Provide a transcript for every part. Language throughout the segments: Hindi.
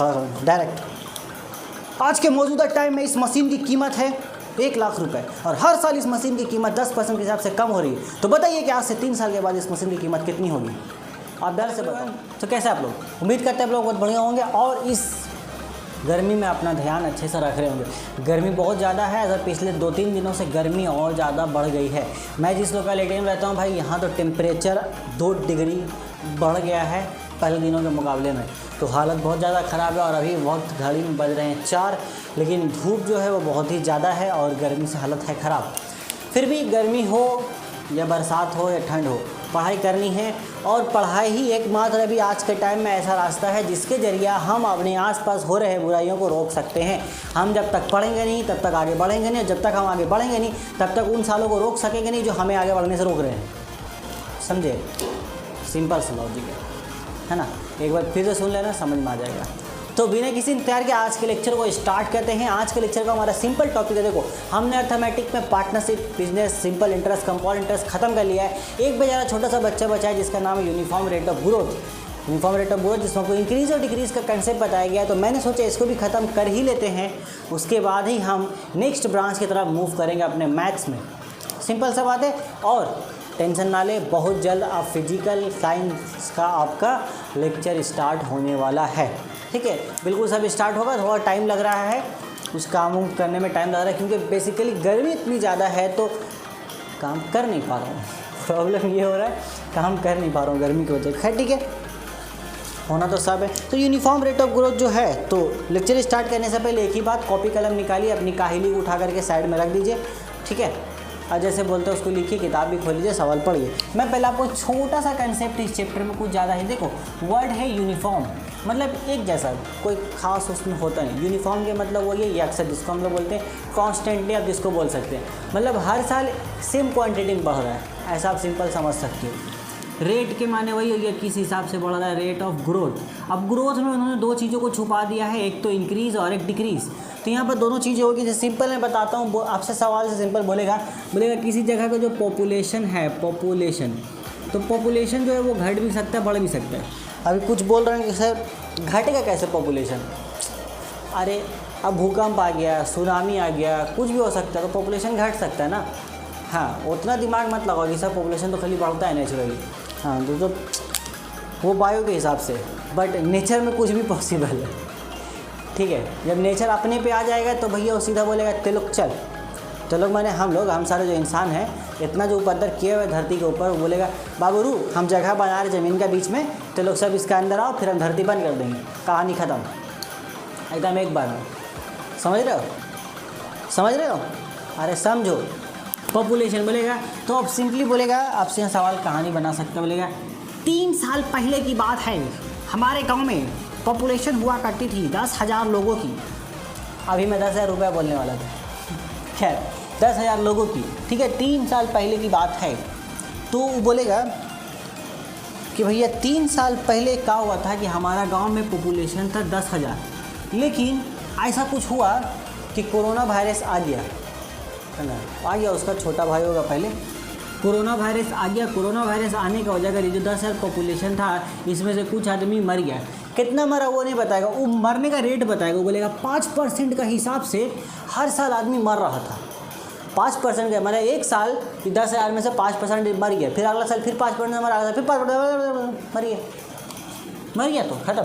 डायरेक्ट। आज के मौजूदा टाइम में इस मशीन की कीमत है 1 लाख रुपए और हर साल इस मशीन की कीमत 10% के हिसाब से कम हो रही है। तो बताइए कि आज से 3 साल के बाद इस मशीन की कीमत कितनी होगी? आप डर से बताओ। तो कैसे आप लोग? उम्मीद करते हैं आप लोग बहुत बढ़िया होंगे और इस गर्मी में अपना ध्यान अच्छे से रख रहे होंगे। गर्मी बहुत ज़्यादा है, अगर पिछले 2-3 दिनों से गर्मी और ज़्यादा बढ़ गई है। मैं जिस लोकेलिटी में रहता हूँ भाई, यहाँ तो टेम्परेचर 2 डिग्री बढ़ गया है पहले दिनों के मुकाबले में। तो हालत बहुत ज़्यादा ख़राब है और अभी वक्त घड़ी में बज रहे हैं 4, लेकिन धूप जो है वो बहुत ही ज़्यादा है और गर्मी से हालत है ख़राब। फिर भी गर्मी हो या बरसात हो या ठंड हो, पढ़ाई करनी है और पढ़ाई ही एकमात्र अभी आज के टाइम में ऐसा रास्ता है जिसके ज़रिए हम अपने आसपास हो रहे बुराइयों को रोक सकते हैं। हम जब तक पढ़ेंगे नहीं तब तक आगे बढ़ेंगे नहीं, जब तक हम आगे बढ़ेंगे नहीं तब तक उन सालों को रोक सकेंगे नहीं जो हमें आगे बढ़ने से रोक रहे हैं। समझे? सिंपल सा लॉजिक है ना? एक बार फिर से सुन लेना, समझ में आ जाएगा। तो बिना किसी इंतजार के आज के लेक्चर को स्टार्ट करते हैं। आज के लेक्चर का हमारा सिंपल टॉपिक है, देखो हमने अर्थमेटिक में partnership, business, simple interest, compound interest खत्म कर लिया है। एक बेचारा छोटा सा बच्चा बचा है जिसका नाम है uniform rate of growth. Uniform rate of growth जिसमें आपको इंक्रीज और डिक्रीज का कंसेप्ट बताया गया है। तो मैंने सोचा इसको भी ख़त्म कर ही लेते हैं, उसके बाद ही हम नेक्स्ट ब्रांच की तरफ मूव करेंगे अपने मैथ्स में। सिंपल सा बात है और टेंशन ना ले, बहुत जल्द आप फिजिकल साइंस का आपका लेक्चर स्टार्ट होने वाला है। ठीक है, बिल्कुल सब स्टार्ट होगा। थोड़ा टाइम लग रहा है, कुछ काम करने में टाइम लग रहा है क्योंकि बेसिकली गर्मी इतनी ज़्यादा है तो काम कर नहीं पा रहा हूँ। प्रॉब्लम ये हो रहा है, काम कर नहीं पा रहा हूँ गर्मी की वजह से। खैर ठीक है, होना तो सब है। तो यूनिफॉर्म रेट ऑफ ग्रोथ जो है, तो लेक्चर स्टार्ट करने से पहले एक ही बात, कॉपी कलम निकालिए, अपनी काहिली उठा करके साइड में रख दीजिए। ठीक है, और जैसे बोलते हैं उसको लिखिए, किताब भी खोल लीजिए, सवाल पढ़िए। मैं पहले आपको छोटा सा कंसेप्ट इस चैप्टर में, कुछ ज़्यादा ही देखो। वर्ड है यूनिफॉर्म, मतलब एक जैसा, कोई खास उसमें होता नहीं। यूनिफॉर्म के मतलब वही है अक्सर जिसको हम लोग बोलते हैं कॉन्स्टेंटली, आप जिसको बोल सकते हैं, मतलब हर साल सेम क्वांटिटी में बढ़ रहा है, ऐसा आप सिंपल समझ सकते हो। रेट के माने वही हो गया किस हिसाब से बढ़ रहा है, रेट ऑफ ग्रोथ। अब ग्रोथ में उन्होंने 2 चीज़ों को छुपा दिया है, एक तो इंक्रीज़ और एक डिक्रीज़। तो यहाँ पर दोनों चीज़ें होगी। जैसे सिंपल मैं बताता हूँ आपसे, सवाल से सिंपल बोलेगा किसी जगह का जो पॉपुलेशन है, पॉपुलेशन, तो पॉपुलेशन जो है वो घट भी सकता है, बढ़ भी सकता है। अभी कुछ बोल रहे हैं कि सर घटेगा कैसे पॉपुलेशन? अरे अब भूकंप आ गया, सुनामी आ गया, कुछ भी हो सकता है, तो पॉपुलेशन घट सकता है ना। हाँ, उतना दिमाग मत लगाओ कि सर पॉपुलेशन तो खाली बढ़ता है नेचुरली। हाँ, तो वो बायो के हिसाब से, बट नेचर में कुछ भी पॉसिबल है। ठीक है, जब नेचर अपने पे आ जाएगा तो भैया वो सीधा बोलेगा ते लोग चल। तो लोग माने हम सारे जो इंसान हैं, इतना जो उपद्रव किए हुए धरती के ऊपर, वो बोलेगा बाबू रू हम जगह बना रहे ज़मीन के बीच में, तो लोग सब इसके अंदर आओ, फिर हम धरती बंद कर देंगे, कहानी ख़त्म एकदम एक बार में। समझ रहे हो? समझ रहे हो? अरे समझो। पॉपुलेशन बोलेगा तो अब सिंपली बोलेगा, आपसे यहाँ सवाल कहानी बना सकते हो। बोलेगा 3 साल पहले की बात है, हमारे गांव में पॉपुलेशन हुआ करती थी 10,000 लोगों की। अभी मैं 10,000 रुपया बोलने वाला था। खैर 10,000 लोगों की, ठीक है, 3 साल पहले की बात है। तो वो बोलेगा कि भैया 3 साल पहले क्या हुआ था कि हमारा गांव में पॉपुलेशन था 10,000, लेकिन ऐसा कुछ हुआ कि कोरोना वायरस आ गया, है ना, आ गया, उसका छोटा भाई होगा पहले। कोरोना वायरस आ गया। कोरोना वायरस आने की वजह कर जो 10,000 पॉपुलेशन था, इसमें से कुछ आदमी मर गया। कितना मरा वो नहीं बताएगा, वो मरने का रेट बताएगा। वो बोलेगा 5% का हिसाब से हर साल आदमी मर रहा था। 5% का, मतलब एक साल 10,000 में से 5% मर गया, फिर अगला साल फिर 5% मरा, अगला फिर 5% मर गया, तो ख़त्म।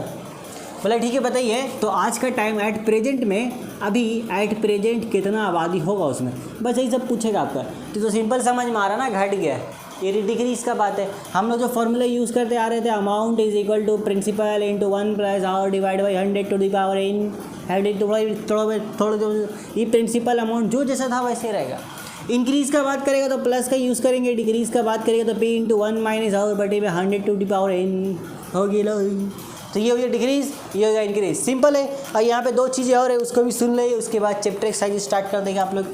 बोला ठीक है बताइए, तो आज का टाइम एट प्रेजेंट में, अभी एट प्रेजेंट कितना आबादी होगा उसमें, बस यही सब पूछेगा आपका। तो सिंपल समझ में आ रहा ना, घट गया। ये डिक्रीज़ का बात है। हम लोग जो फॉर्मूला यूज़ करते आ रहे थे, amount is equal to principal into 1 plus R divide by 100 to the power n, 100 थोड़ा ये प्रिंसिपल अमाउंट जो जैसा था वैसे रहेगा। इंक्रीज़ का बात करेगा तो प्लस का यूज़ करेंगे, डिक्रीज़ का बात करेगा तो p इंटू 1 माइनस आवर बटे में 100 टू द पावर n होगी लो। तो ये हो गया डिक्रीज़, ये हो गया इंक्रीज। सिंपल है। और यहाँ पे 2 चीज़ें और है, उसको भी सुन ले, उसके बाद चैप्टर एक्सरसाइज स्टार्ट कर देंगे आप लोग।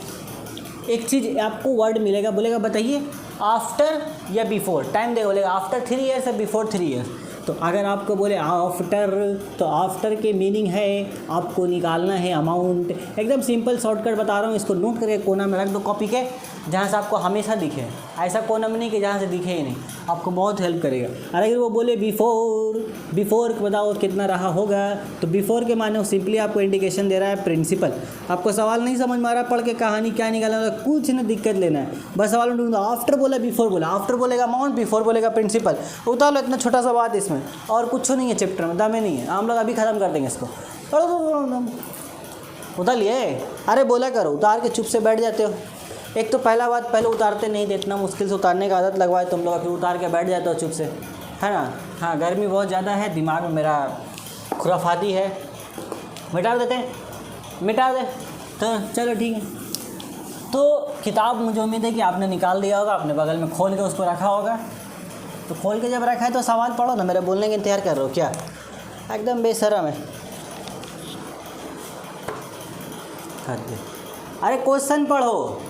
एक चीज़ आपको वर्ड मिलेगा, बोलेगा बताइए आफ्टर या बिफोर, टाइम देगा, बोलेगा आफ्टर 3 ईयर्स या बिफोर 3 ईयर्स। तो अगर आपको बोले आफ्टर, तो आफ्टर के मीनिंग है आपको निकालना है अमाउंट। एकदम सिंपल शॉर्टकट बता रहा हूँ, इसको नोट करके कोना में रख दो कॉपी के। जहाँ से आपको हमेशा दिखे। ऐसा कोना में नहीं कि जहाँ से दिखे ही नहीं, आपको बहुत हेल्प करेगा। और अगर वो बोले बिफोर बताओ कितना रहा होगा, तो बिफोर के माने सिंपली आपको इंडिकेशन दे रहा है प्रिंसिपल। आपको सवाल नहीं समझ में आ रहा, पढ़ के कहानी क्या निकालना, कुछ नहीं दिक्कत लेना है, बस सवाल ढूंढो। आफ्टर बोला बिफोर बोला, आफ्टर बोलेगा अमाउंट, बिफोर बोलेगा प्रिंसिपल। उतार लो, इतना छोटा सा बात इसमें, और कुछ नहीं है चैप्टर में, दमे नहीं है। हम लोग अभी ख़त्म कर देंगे इसको। उतार लिए, अरे बोला करो, उतार के चुप से बैठ जाते हो। एक तो पहला बात, पहले उतारते नहीं थे, इतना मुश्किल से उतारने का आदत लगवाए तुम लोग, फिर उतार के बैठ जाते हो चुप से, है ना। हाँ, गर्मी बहुत ज़्यादा है, दिमाग में मेरा खुराफाती है। मिटा देते हैं, मिटा दे तो चलो ठीक है। तो किताब मुझे उम्मीद है कि आपने निकाल दिया होगा, अपने बगल में खोल के उसको रखा होगा। तो खोल के जब रखा है तो सवाल पढ़ो ना, मेरे बोलने का इंतजार कर रहे हो क्या? एकदम बेशरम है। अरे क्वेश्चन पढ़ो,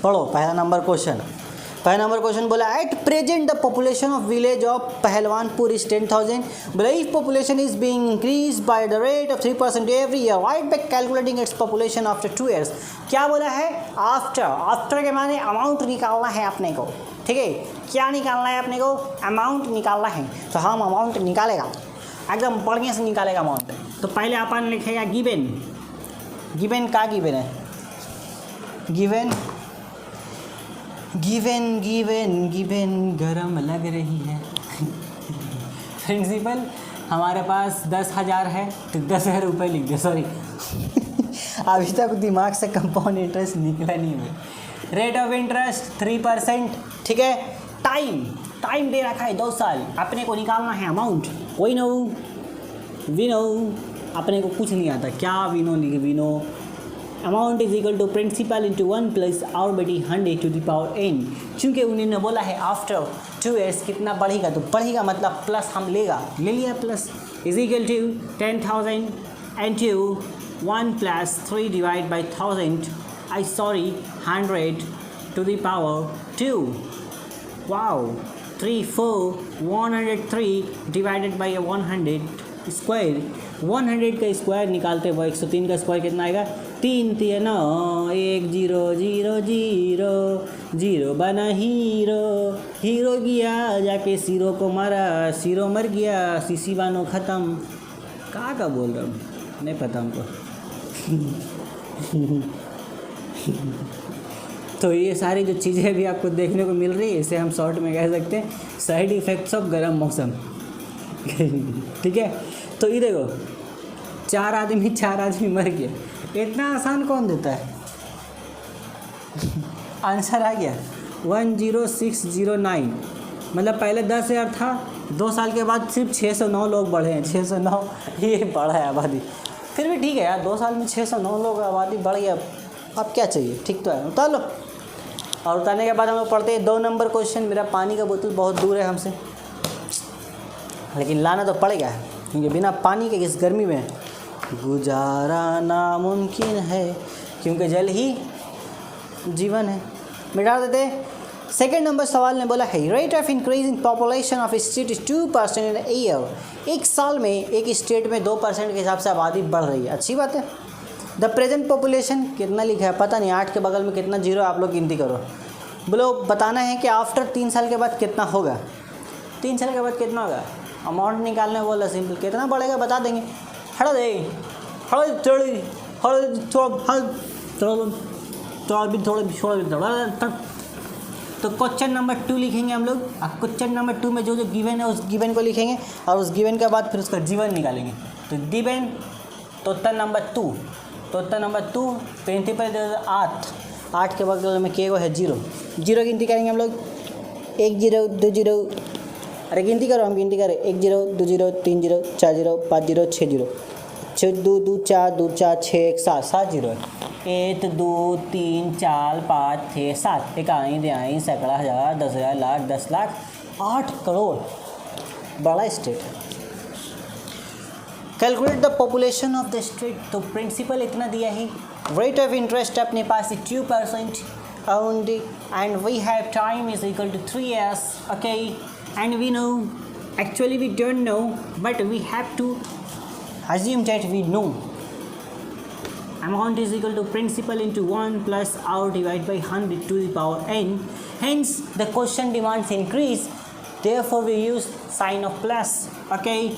पहला नंबर क्वेश्चन बोला at present the population of village of Pahalwanpur is 10,000। बोला if population is being increase by the rate of 3% every year, right bye calculating its population after 2 years. क्या बोला है? आफ्टर के माने अमाउंट निकालना है अपने को, ठीक है। क्या निकालना है अपने को? अमाउंट निकालना है। तो हम अमाउंट निकालेगा, एकदम बढ़िया से निकालेगा अमाउंट। तो पहले अपन लिखेगा गिवन का गिवन है, गिवन गरम लग रही है। प्रिंसिपल हमारे पास 10,000 है, तो 10,000 रुपये लिख दो। सॉरी अभी तक दिमाग से कंपाउंड इंटरेस्ट निकला नहीं है। रेट ऑफ इंटरेस्ट 3%, ठीक है। टाइम दे रखा है 2 साल, अपने को निकालना है अमाउंट। विनो अपने को कुछ नहीं आता, क्या we know amount is equal to principal into 1 plus आवर बेटी 100 टू द पावर n। चूँकि उन्होंने बोला है आफ्टर 2 years कितना बढ़ेगा, तो बढ़ेगा मतलब प्लस हम ले लिया plus, is equal to 10,000 into 1 plus 3 divide by 100 to the power 2। Wow 3 4 103 divided by 100 square. 100 का स्क्वायर निकालते हुए 103 का स्क्वायर कितना आएगा? 3 3 9 1 0 0 0 0 बना हीरो गया जाके सीरो को मारा, सीरो मर गया, सीसी बानो ख़त्म। का बोल रहा हूँ नहीं पता हमको। तो ये सारी जो चीज़ें भी आपको देखने को मिल रही है, इसे हम शॉर्ट में कह सकते हैं साइड इफ़ेक्ट्स ऑफ गर्म मौसम। ठीक है, तो ये देखो 4 आदमी मर गए, इतना आसान कौन देता है? आंसर आ गया 10609। मतलब पहले 10,000 था, 2 साल के बाद सिर्फ 609 लोग बढ़े हैं। 609 ये बढ़ा है आबादी, फिर भी ठीक है यार, 2 साल में 609 लोग आबादी बढ़ गया। अब क्या चाहिए, ठीक तो है। उतार लो, और उतारने के बाद हम लोग पढ़ते हैं 2 नंबर क्वेश्चन। मेरा पानी का बोतल बहुत दूर है हमसे, लेकिन लाना तो पड़ेगा, क्योंकि बिना पानी के इस गर्मी में गुजारा नामुमकिन है, क्योंकि जल ही जीवन है। मिटा देते। सेकेंड नंबर सवाल ने बोला है rate of increase in population of state is 2% in year. एक साल में एक स्टेट में 2% के हिसाब से आबादी बढ़ रही है, अच्छी बात है। द प्रेजेंट पॉपुलेशन कितना लिखा है पता नहीं, 8 के बगल में कितना जीरो, आप लोग गिनती करो। बोलो बताना है कि आफ्टर 3 साल के बाद कितना होगा। 3 साल के बाद कितना होगा, अमाउंट निकालने बोला, सिंपल कितना बढ़ेगा बता देंगे। तो क्वेश्चन नंबर 2 लिखेंगे हम लोग। क्वेश्चन नंबर 2 में जो गिवन है उस गिवन को लिखेंगे, और उस गिवन के बाद फिर उसका जीवन निकालेंगे। तो गिवन तो उत्तर नंबर 2, प्रिंसिपल 8 के बगल में के है 0 गिनती करेंगे हम लोग। 1 0 2 0, अरे गिनती करो, हम गिनती करें 1 0 2 0 3 0 4 0 5 0 6 0 6 2 2 4 2 4 6 1 7 7 0 1 2 3 4 5 6 7 इकाई दिहाई सैकड़ा हज़ार 10,000 लाख 10 लाख 8 करोड़, बड़ा स्टेट है। Calculate the population of the state. तो प्रिंसिपल इतना दिया है, रेट ऑफ इंटरेस्ट अपने पास 2% only, and we have time is equal to 3 years, okay, and we know, actually we don't know, but we have to assume that we know, amount is equal to principal into 1 plus r divided by 100 to the power n. Hence the question demands increase, therefore we use sign of plus. Okay,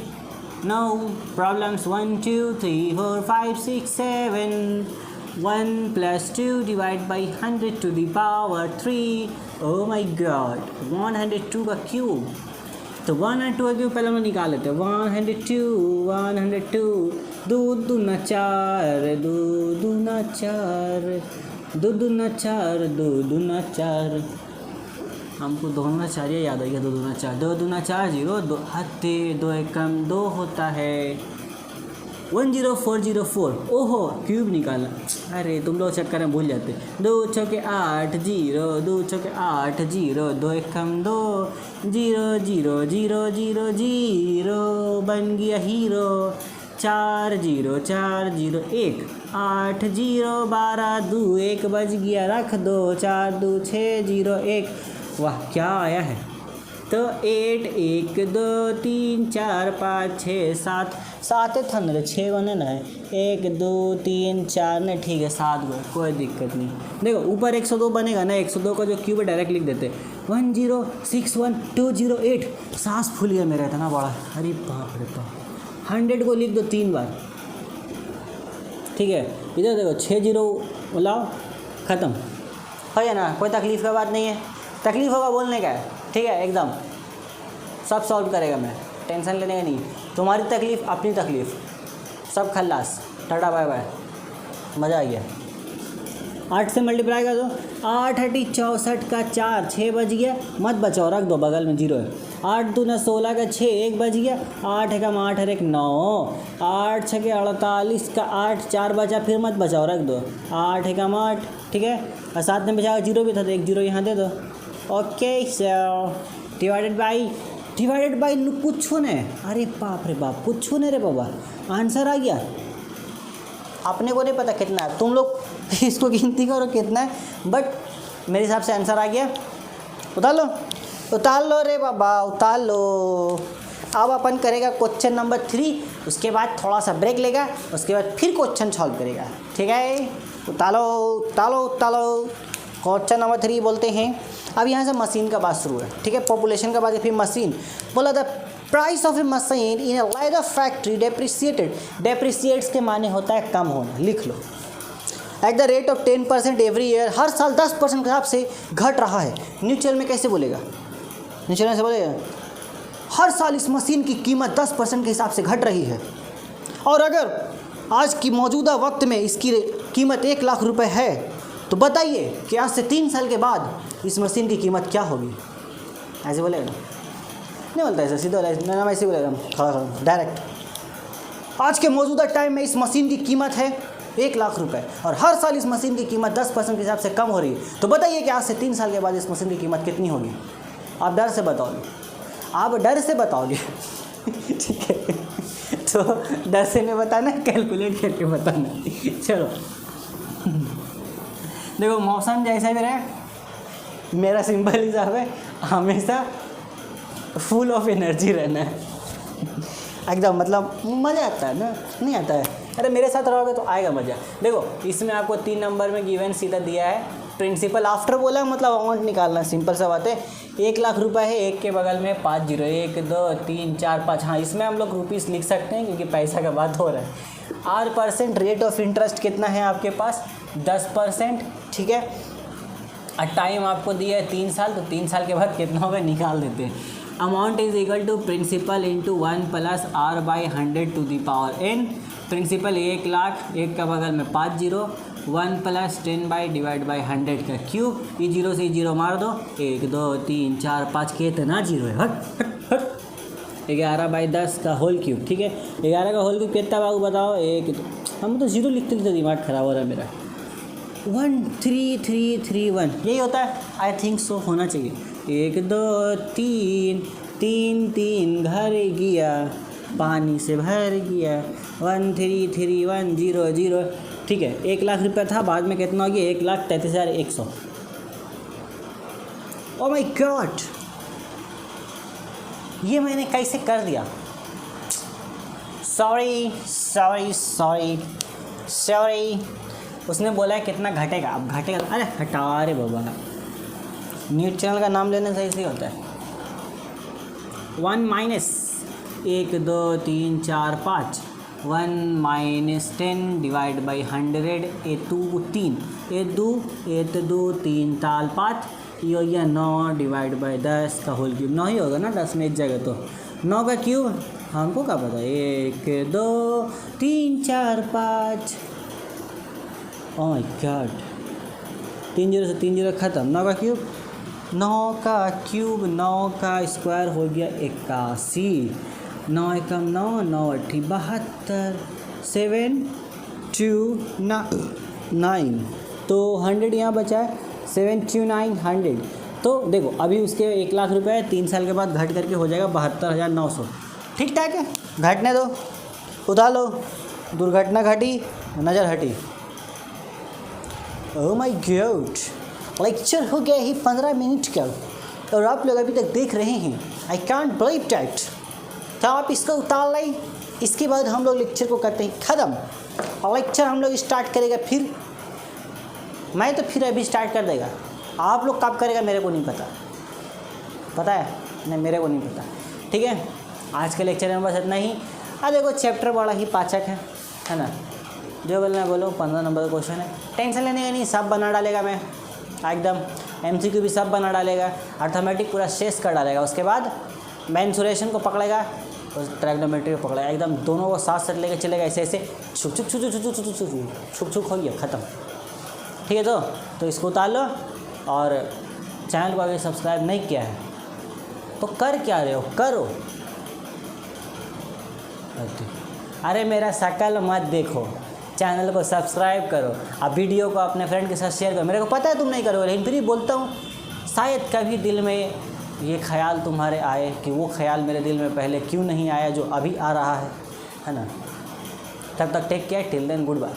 now problems 1 2 3 4 5 6 7. 1 plus 2 divided by 100 to the power 3. Oh my god, 102 का क्यूब. तो 102 का क्यूब पहले हम निकाल लेते हैं. 102 दो दूना चार, दो दूना चार, दो दूना चार, दो दूना चार. हमको दो दूना चार ये याद आ गया. दो दूना चार, दो दूना चार, जीरो, दो हत्ते, दो एकम दो होता है 10404. ओहो क्यूब निकाला. अरे तुम लोग चक्कर में भूल जाते. 2 चौके 8 0, 2 चौके 8 0, 2 एकम 2, 0 0 0 0 0 बन गया हीरो. 4 0 4 0 1 8 0 12 2 1 बज गया. रख दो. 4 2 6 0 1. वाह क्या आया है. तो 8 1 2 3 4 5 6 7 7 था 6 बने ना. 1 2 3 4 नहीं ठीक है 7 गए, कोई दिक्कत नहीं. देखो ऊपर 102 बनेगा ना. 102 का जो क्यूब है डायरेक्ट लिख देते. 1061208. सांस फूल गया मेरा इतना बड़ा. अरे बाप रे बाप. 100 को लिख दो 3 बार. ठीक है इधर देखो 6 0 लाओ, ख़त्म हो या ना. कोई तकलीफ़ का बात नहीं है. तकलीफ़ होगा बोलने का है. ठीक है एकदम सब सॉल्व करेगा. मैं टेंशन लेने का नहीं. तुम्हारी तकलीफ़ अपनी तकलीफ़, सब खल्लास. Tata bye bye. मज़ा आ गया. 8 से मल्टीप्लाई कर दो. 8 8 64 का 4 6 बज गया. मत बचाओ, रख दो बगल में 0 है. 8 2 16 का 6 1 बज गया. 8 एकम 8 और 1 9. 8 6 48 का 8 4 बचा, फिर मत बचाओ, रख दो. 8 एकम 8. ठीक है और साथ में बचा 0 भी था तो 1 0 यहाँ दे दो. ओके सो डिवाइडेड बाई कुछ ने. अरे बाप रे बाप कुछ ने रे बाबा. आंसर आ गया. अपने को नहीं पता कितना है, तुम लोग इसको गिनती करो कितना है, बट मेरे हिसाब से आंसर आ गया. उतार लो रे बाबा उतार लो. अब अपन करेगा क्वेश्चन नंबर 3. उसके बाद थोड़ा सा ब्रेक लेगा, उसके बाद फिर क्वेश्चन सॉल्व करेगा. ठीक है उतारो. क्वेश्चन नंबर 3 बोलते हैं. अब यहाँ से मशीन का बात शुरू है. ठीक है पॉपुलेशन का बात है, फिर मशीन. बोला the price of a machine in a leather factory depreciated. Depreciates के माने होता है कम होना. लिख लो. At the rate of 10% every year. हर साल 10% के हिसाब से घट रहा है. न्यूट्रल में कैसे बोलेगा? न्यूट्रल में से बोलेगा हर साल इस मशीन की कीमत 10% के हिसाब से घट रही है. और अगर आज की मौजूदा वक्त में इसकी कीमत 1 लाख रुपए है तो बताइए कि आज से 3 साल के बाद इस मशीन की कीमत क्या होगी. ऐसे बोलेगा नहीं बोलता ऐसा सीधा ना. ऐसे बोलेगा खड़ा डायरेक्ट. आज के मौजूदा टाइम में इस मशीन की कीमत है 1 लाख रुपए और हर साल इस मशीन की कीमत 10% के हिसाब से कम हो रही है. तो बताइए कि आज से 3 साल के बाद इस मशीन की कीमत कितनी होगी. आप डर से बताओगे. ठीक है तो डर से नहीं बताना, कैलकुलेट करके बताना. चलो देखो मौसम जैसा भी रहे, मेरा सिंपल हिसाब है हमेशा फुल ऑफ एनर्जी रहना है. एकदम मतलब मज़ा आता है ना. नहीं आता है? अरे मेरे साथ रहोगे तो आएगा मज़ा. देखो इसमें आपको 3 नंबर में गिवन सीधा दिया है. प्रिंसिपल आफ्टर बोला मतलब अमाउंट निकालना. सिंपल सा बात है. 1 लाख रुपए है, 1 के बगल में 5 0 1 2 3 4 5. हाँ इसमें हम लोग रुपीस लिख सकते हैं क्योंकि पैसा का बात हो रहा है. R% रेट ऑफ इंटरेस्ट कितना है आपके पास? 10%. ठीक है और टाइम आपको दिया है 3 साल. तो 3 साल के बाद कितना होगा निकाल देते हैं. Amount is equal to principal into 1 plus R by 100 to the power n. Principal 1 lakh, 1 का बगल में 5 0. 1 प्लस 10 बाई डिवाइड बाई 100 का क्यूब. ये 0 से 0 मार दो. 1 2 3 4 5 कितना 0 है. हट 11 बाई 10 का होल क्यूब. ठीक है 11 का होल क्यूब कितना बाबू बताओ. 1 हम तो 0 लिखते लिखते दिमाग खराब हो रहा है मेरा. 1 3 3 3 1 यही होता है. आई थिंक सो होना चाहिए. 1 2 3 3 3 घर गया पानी से भर गया. 1 3 3 1 0 0. ठीक है 1 लाख रुपया था, बाद में कितना हो गया 1,33,100. ओ माय गॉड ये मैंने कैसे कर दिया. सॉरी सॉरी, उसने बोला है कितना घटेगा, अब घटेगा, अरे हटा रे बाबा, न्यूज़ चैनल का नाम लेने से ऐसे होता है। 1 माइनस 1 2 3 4 5, 1 माइनस 10 डिवाइड बाई 100, 1 2 3, 1 2 3 ताल 5, ये 9 डिवाइड बाई 10 का होल क्यूब। 9 ही होगा ना, 10 में एक जगह तो 9 का क्यूब हमको क्या पता। 1 2 3 4 5, ओह माय गॉड, 3 0 से 3 0 ख़त्म। 9 का क्यूब, 9 का क्यूब, 9 का स्क्वायर हो गया 81, 9 एकम 9, 9 अट्ठी 72, 7 2 9, तो 100 यहाँ बचा है, 7 2 9 100। तो देखो अभी उसके 1 लाख रुपए 3 साल के बाद घट करके हो जाएगा 72,900। ठीक ठाक है, घटने दो, उठा लो, दुर्घटना घटी, नज़र हटी। ओह माय गॉड, लेक्चर हो गया ही 15 मिनट का और आप लोग अभी तक देख रहे हैं। I can't believe that. तो आप इसको उतार लें, इसके बाद हम लोग लेक्चर को करते हैं ख़त्म, और लेक्चर हम लोग स्टार्ट करेगा फिर, मैं तो फिर अभी स्टार्ट कर देगा। आप लोग कब करेगा मेरे को नहीं पता, पता है नहीं, मेरे को नहीं पता। ठीक है, आज के लेक्चर में बस इतना ही। देखो चैप्टर बड़ा ही पाचक है ना, जो बोलना बोलो। 15 नंबर का क्वेश्चन है, टेंशन लेने का नहीं, सब बना डालेगा मैं एकदम। MCQ भी सब बना डालेगा, अर्थमेटिक पूरा शेष कर डालेगा। उसके बाद मेंसुरेशन को पकड़ेगा और ट्राइग्नोमेट्री को पकड़ेगा, एकदम दोनों को साथ साथ लेके चलेगा, ऐसे ऐसे छुक छुक छुक छुक छुक छुक छुक छुक छुक हो गया, ख़त्म। ठीक है, तो इसको उतार लो, और चैनल को अगर सब्सक्राइब नहीं किया है तो कर क्या रहे हो, करो। अरे मेरा शकल मत देखो, चैनल को सब्सक्राइब करो, अब वीडियो को अपने फ्रेंड के साथ शेयर करो। मेरे को पता है तुम नहीं करोगे, लेकिन फिर भी बोलता हूँ, शायद कभी दिल में ये ख्याल तुम्हारे आए कि वो ख्याल मेरे दिल में पहले क्यों नहीं आया जो अभी आ रहा है ना। तब तक take care, till then good bye.